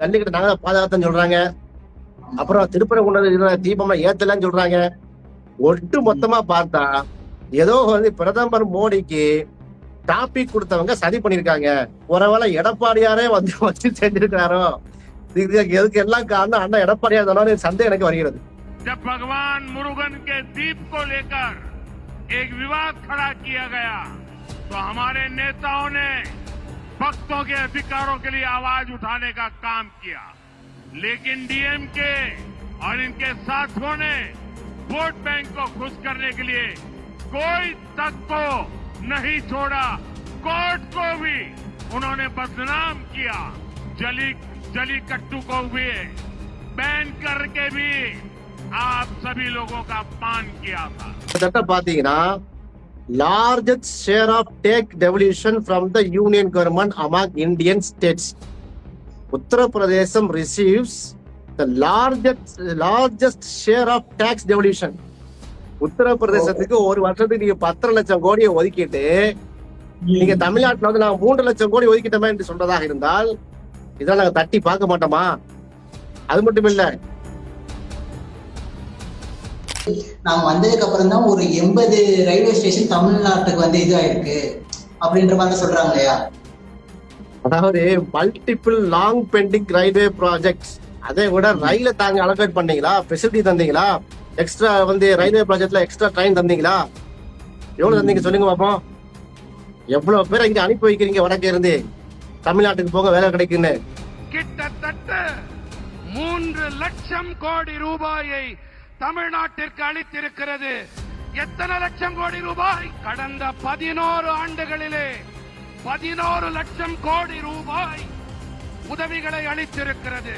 ஜல்லிக்கட்டு நாங்க பாதுகாத்தன்னு சொல்றாங்க. அப்புறம் திருப்பரங்குன்றம் தீபம்லாம் ஏத்தலன்னு சொல்றாங்க. ஒட்டு மொத்தமா பார்த்தா ஏதோ பிரதமர் மோடிக்கு டாபிக் கொடுத்தவங்க சதி பண்ணிருக்காங்க. ஒருவேளை எடப்பாடியாரே வச்சு செஞ்சிருக்காரோ, எதுக்கு எல்லாம் காரணம் அண்ணா எடப்பாடியார் தானே சந்தேகம் எனக்கு வருகிறது. जब भगवान मुरुगन के दीप को लेकर एक विवाद खड़ा किया गया तो हमारे नेताओं ने भक्तों के अधिकारों के लिए आवाज उठाने का काम किया, लेकिन डीएमके और इनके साथियों ने वोट बैंक को खुश करने के लिए कोई तक को नहीं छोड़ा। कोर्ट को भी उन्होंने बदनाम किया। जलीकट्टू को भी बैन करके भी आप सभी लोगों का अपमान किया था। பாத்தீங்கன்னா largest share of tax devolution from the union government among Indian states. Uttar Pradesh receives the largest share of tax devolution. உத்தர பிரதேசத்துக்கு ஒரு வருஷத்துக்கு நீங்க 10 லட்சம் கோடியை ஒதுக்கிட்டு நீங்க தமிழ்நாட்டுல நாங்க 3 லட்சம் கோடி ஒதுக்கிட்டோமே என்று சொல்றதாக இருந்தால் இதெல்லாம் நாங்க தட்டி பார்க்க மாட்டோமா? அது மட்டும் இல்ல, நாங்க வந்ததுக்கு அப்புறம் தான் ஒரு 80 ரயில்வே ஸ்டேஷன் தமிழ்நாட்டுக்கு இது ஆயிருக்கு அப்படின்ற மாதிரி சொல்றாங்க இல்லையா? அதாவது multiple long pending railway projects. அதை விட ரயில தாங்க அலோகேட் பண்ணீங்களா? ஃபெசிலிட்டி தந்தீங்களா? எக்ஸ்ட்ரா ரயில்வே ப்ராஜெக்ட்ல எக்ஸ்ட்ரா ட்ரெயின் தந்தீங்களா? எவ்வளவு தந்தீங்க சொல்லுங்க பாப்போம். எவ்வளவு பேர் இங்க அனுப்பி வைக்கிறீங்க வடக்கே இருந்து தமிழ்நாட்டுக்கு போக வேலை கிடைக்குன்னு? கிட்டத்தட்ட 3 லட்சம் கோடி ரூபாயை தமிழ்நாட்டிற்கு அளித்திருக்கிறது. எத்தனை லட்சம் கோடி ரூபாய்? கடந்த 11 ஆண்டுகளிலே 11 லட்சம் கோடி ரூபாய் உதவிகளை அளித்திருக்கிறது.